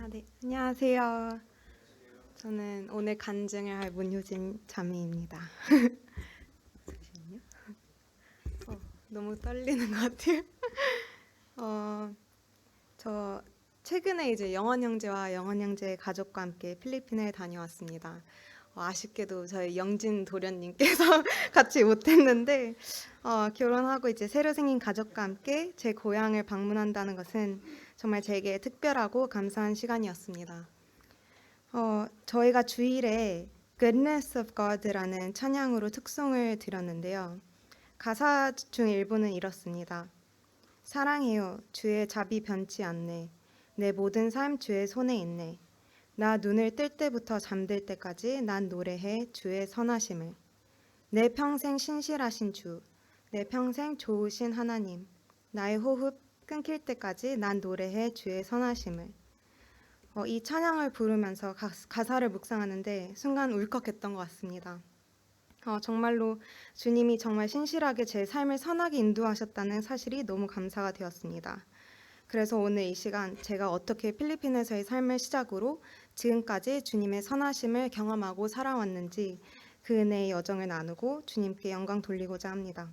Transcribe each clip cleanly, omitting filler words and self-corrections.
네, 안녕하세요. 저는 오늘 간증을 할 문효진 자매입니다. 잠시만요. 너무 떨리는 것 같아요. 어, 저 최근에 이제 영원 형제와 영원 형제 가족과 함께 필리핀을 다녀왔습니다. 아쉽게도 저희 영진 도련님께서 같이 못했는데 결혼하고 이제 새로 생긴 가족과 함께 제 고향을 방문한다는 것은 정말 제게 특별하고 감사한 시간이었습니다. 저희가 주일에 Goodness of God라는 찬양으로 특송을 드렸는데요. 가사 중 일부는 이렇습니다. 사랑해요, 주의 자비 변치 않네. 내 모든 삶 주의 손에 있네. 나 눈을 뜰 때부터 잠들 때까지 난 노래해 주의 선하심을. 내 평생 신실하신 주, 내 평생 좋으신 하나님. 나의 호흡 끊길 때까지 난 노래해 주의 선하심을. 이 찬양을 부르면서 가사를 묵상하는데 순간 울컥했던 것 같습니다. 정말로 주님이 정말 신실하게 제 삶을 선하게 인도하셨다는 사실이 너무 감사가 되었습니다. 그래서 오늘 이 시간 제가 어떻게 필리핀에서의 삶을 시작으로 지금까지 주님의 선하심을 경험하고 살아왔는지 그 은혜의 여정을 나누고 주님께 영광 돌리고자 합니다.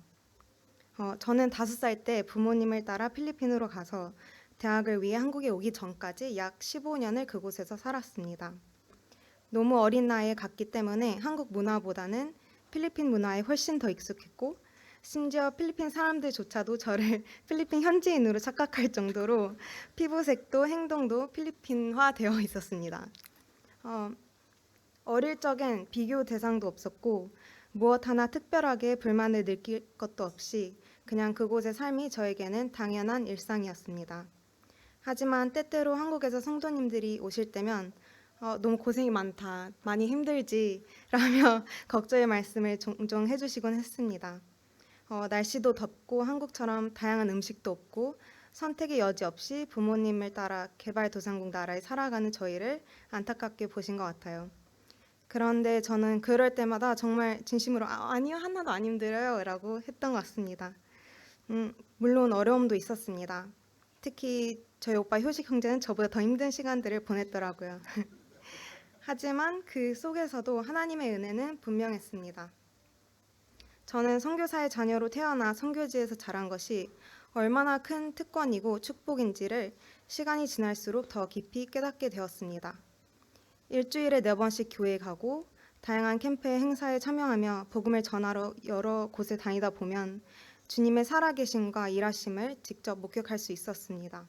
저는 5살 때 부모님을 따라 필리핀으로 가서 대학을 위해 한국에 오기 전까지 약 15년을 그곳에서 살았습니다. 너무 어린 나이에 갔기 때문에 한국 문화보다는 필리핀 문화에 훨씬 더 익숙했고 심지어 필리핀 사람들조차도 저를 필리핀 현지인으로 착각할 정도로 피부색도 행동도 필리핀화 되어 있었습니다. 어릴 적엔 비교 대상도 없었고 무엇 하나 특별하게 불만을 느낄 것도 없이 그냥 그곳의 삶이 저에게는 당연한 일상이었습니다. 하지만 때때로 한국에서 성도님들이 오실 때면 너무 고생이 많다, 많이 힘들지 라며 걱정의 말씀을 종종 해주시곤 했습니다. 날씨도 덥고 한국처럼 다양한 음식도 없고 선택의 여지 없이 부모님을 따라 개발도상국 나라에 살아가는 저희를 안타깝게 보신 것 같아요. 그런데 저는 그럴 때마다 정말 진심으로 아니요, 하나도 안 힘들어요 라고 했던 것 같습니다. 물론 어려움도 있었습니다. 특히 저희 오빠 효식 형제는 저보다 더 힘든 시간들을 보냈더라고요. 하지만 그 속에서도 하나님의 은혜는 분명했습니다. 저는 선교사의 자녀로 태어나 선교지에서 자란 것이 얼마나 큰 특권이고 축복인지를 시간이 지날수록 더 깊이 깨닫게 되었습니다. 일주일에 4번씩 교회에 가고 다양한 캠프의 행사에 참여하며 복음을 전하러 여러 곳에 다니다 보면 주님의 살아계심과 일하심을 직접 목격할 수 있었습니다.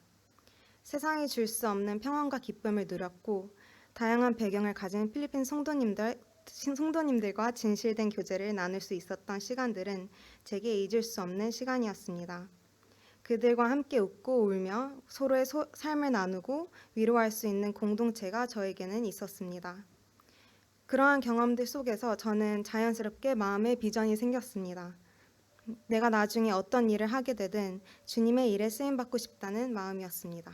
세상이 줄 수 없는 평안과 기쁨을 누렸고 다양한 배경을 가진 필리핀 성도님들과 진실된 교제를 나눌 수 있었던 시간들은 제게 잊을 수 없는 시간이었습니다. 그들과 함께 웃고 울며 서로의 삶을 나누고 위로할 수 있는 공동체가 저에게는 있었습니다. 그러한 경험들 속에서 저는 자연스럽게 마음에 비전이 생겼습니다. 내가 나중에 어떤 일을 하게 되든 주님의 일에 쓰임받고 싶다는 마음이었습니다.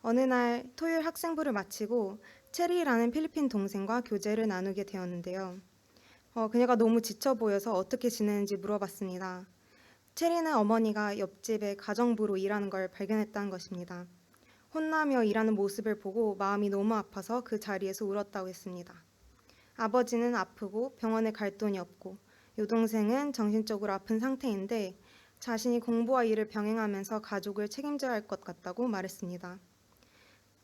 어느 날 토요일 학생부를 마치고 체리라는 필리핀 동생과 교제를 나누게 되었는데요. 그녀가 너무 지쳐 보여서 어떻게 지내는지 물어봤습니다. 체리는 어머니가 옆집에 가정부로 일하는 걸 발견했다는 것입니다. 혼나며 일하는 모습을 보고 마음이 너무 아파서 그 자리에서 울었다고 했습니다. 아버지는 아프고 병원에 갈 돈이 없고 여동생은 정신적으로 아픈 상태인데 자신이 공부와 일을 병행하면서 가족을 책임져야 할 것 같다고 말했습니다.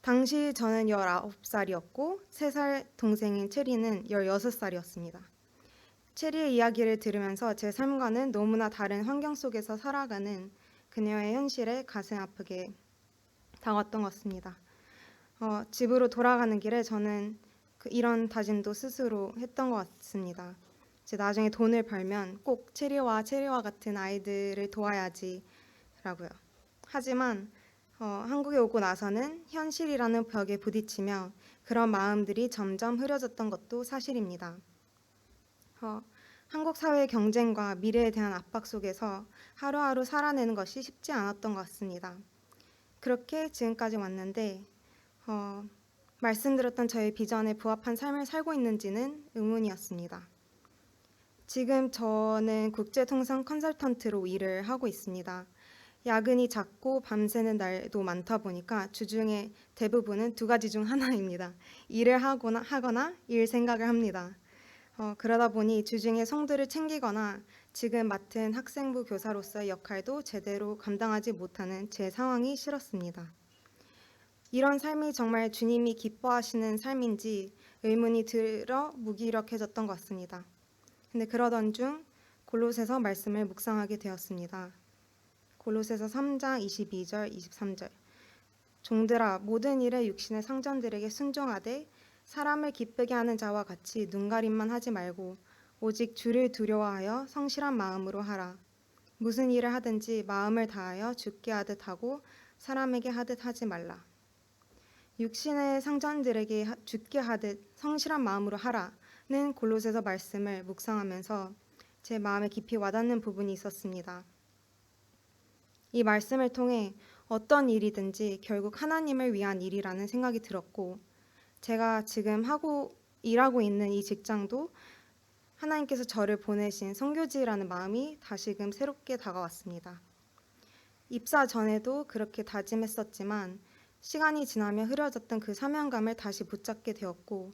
당시 저는 19살이었고 3살 동생인 체리는 16살이었습니다. 체리의 이야기를 들으면서 제 삶과는 너무나 다른 환경 속에서 살아가는 그녀의 현실에 가슴 아프게 다가왔던 것 같습니다. 집으로 돌아가는 길에 저는 이런 다짐도 스스로 했던 것 같습니다. 이제 나중에 돈을 벌면 꼭 체리와 같은 아이들을 도와야지라고요. 하지만 한국에 오고 나서는 현실이라는 벽에 부딪히며 그런 마음들이 점점 흐려졌던 것도 사실입니다. 한국 사회의 경쟁과 미래에 대한 압박 속에서 하루하루 살아내는 것이 쉽지 않았던 것 같습니다. 그렇게 지금까지 왔는데 말씀드렸던 저의 비전에 부합한 삶을 살고 있는지는 의문이었습니다. 지금 저는 국제통상 컨설턴트로 일을 하고 있습니다. 야근이 잦고 밤새는 날도 많다 보니까 주중에 대부분은 두 가지 중 하나입니다. 일을 하거나 일 생각을 합니다. 그러다 보니 주중에 성들을 챙기거나 지금 맡은 학생부 교사로서의 역할도 제대로 감당하지 못하는 제 상황이 싫었습니다. 이런 삶이 정말 주님이 기뻐하시는 삶인지 의문이 들어 무기력해졌던 것 같습니다. 근데 그러던 중 골로새서 말씀을 묵상하게 되었습니다. 골로새서 3장 22절 23절. 종들아 모든 일에 육신의 상전들에게 순종하되 사람을 기쁘게 하는 자와 같이 눈가림만 하지 말고 오직 주를 두려워하여 성실한 마음으로 하라. 무슨 일을 하든지 마음을 다하여 주께 하듯 하고 사람에게 하듯 하지 말라. 육신의 상전들에게 주께 하듯 성실한 마음으로 하라는 골로새서 말씀을 묵상하면서 제 마음에 깊이 와닿는 부분이 있었습니다. 이 말씀을 통해 어떤 일이든지 결국 하나님을 위한 일이라는 생각이 들었고, 제가 지금 일하고 있는 이 직장도 하나님께서 저를 보내신 선교지라는 마음이 다시금 새롭게 다가왔습니다. 입사 전에도 그렇게 다짐했었지만 시간이 지나며 흐려졌던 그 사명감을 다시 붙잡게 되었고,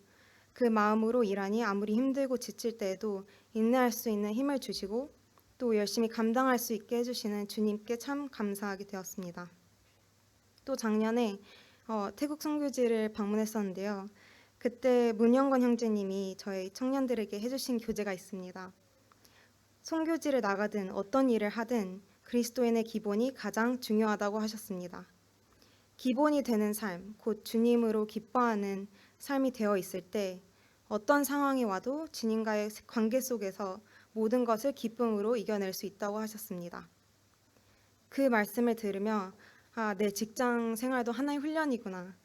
그 마음으로 일하니 아무리 힘들고 지칠 때에도 인내할 수 있는 힘을 주시고 또 열심히 감당할 수 있게 해주시는 주님께 참 감사하게 되었습니다. 또 작년에 태국 선교지를 방문했었는데요. 그때 문영건 형제님이 저희 청년들에게 해주신 교재가 있습니다. 선교지를 나가든 어떤 일을 하든 그리스도인의 기본이 가장 중요하다고 하셨습니다. 기본이 되는 삶, 곧 주님으로 기뻐하는 삶이 되어 있을 때 어떤 상황이 와도 주님과의 관계 속에서 모든 것을 기쁨으로 이겨낼 수 있다고 하셨습니다. 그 말씀을 들으며 내 직장 생활도 하나의 훈련이구나.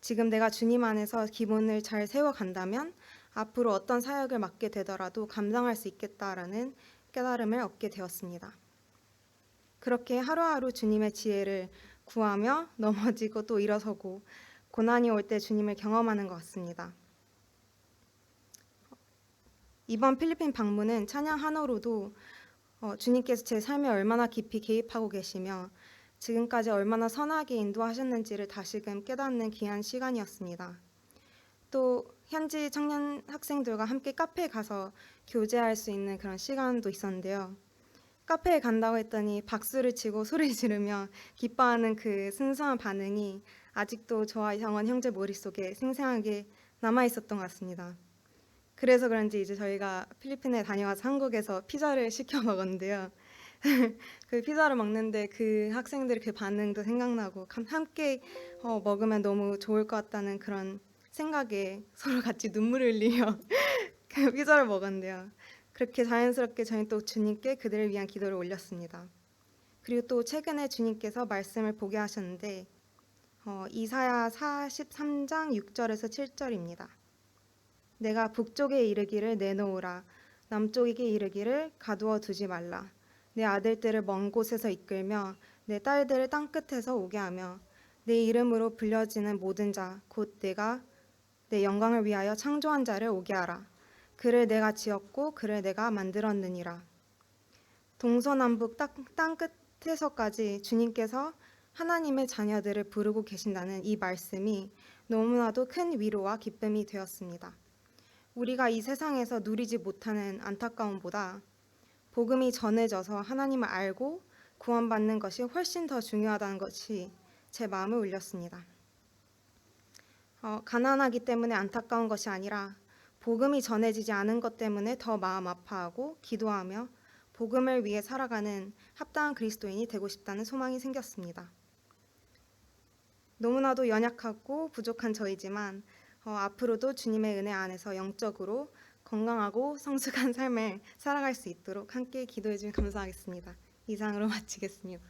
지금 내가 주님 안에서 기본을 잘 세워간다면 앞으로 어떤 사역을 맡게 되더라도 감당할 수 있겠다라는 깨달음을 얻게 되었습니다. 그렇게 하루하루 주님의 지혜를 구하며 넘어지고 또 일어서고 고난이 올 때 주님을 경험하는 것 같습니다. 이번 필리핀 방문은 찬양 하나로도 주님께서 제 삶에 얼마나 깊이 개입하고 계시며 지금까지 얼마나 선하게 인도하셨는지를 다시금 깨닫는 귀한 시간이었습니다. 또 현지 청년 학생들과 함께 카페에 가서 교제할 수 있는 그런 시간도 있었는데요. 카페에 간다고 했더니 박수를 치고 소리 지르며 기뻐하는 그 순수한 반응이 아직도 저와 영원 형제 머릿속에 생생하게 남아있었던 것 같습니다. 그래서 그런지 이제 저희가 필리핀에 다녀와서 한국에서 피자를 시켜 먹었는데요. 그 피자를 먹는데 그 학생들의 그 반응도 생각나고 함께 먹으면 너무 좋을 것 같다는 그런 생각에 서로 같이 눈물을 흘리며 그 피자를 먹었는데요. 그렇게 자연스럽게 저희는 또 주님께 그들을 위한 기도를 올렸습니다. 그리고 또 최근에 주님께서 말씀을 보게 하셨는데 이사야 43장 6절에서 7절입니다. 내가 북쪽에 이르기를 내놓으라 남쪽에게 이르기를 가두어 두지 말라. 내 아들들을 먼 곳에서 이끌며 내 딸들을 땅끝에서 오게 하며 내 이름으로 불려지는 모든 자 곧 내가 내 영광을 위하여 창조한 자를 오게 하라. 그를 내가 지었고 그를 내가 만들었느니라. 동서남북 땅끝에서까지 주님께서 하나님의 자녀들을 부르고 계신다는 이 말씀이 너무나도 큰 위로와 기쁨이 되었습니다. 우리가 이 세상에서 누리지 못하는 안타까움보다 복음이 전해져서 하나님을 알고 구원받는 것이 훨씬 더 중요하다는 것이 제 마음을 울렸습니다. 가난하기 때문에 안타까운 것이 아니라 복음이 전해지지 않은 것 때문에 더 마음 아파하고 기도하며 복음을 위해 살아가는 합당한 그리스도인이 되고 싶다는 소망이 생겼습니다. 너무나도 연약하고 부족한 저이지만 앞으로도 주님의 은혜 안에서 영적으로 건강하고 성숙한 삶을 살아갈 수 있도록 함께 기도해 주시면 감사하겠습니다. 이상으로 마치겠습니다.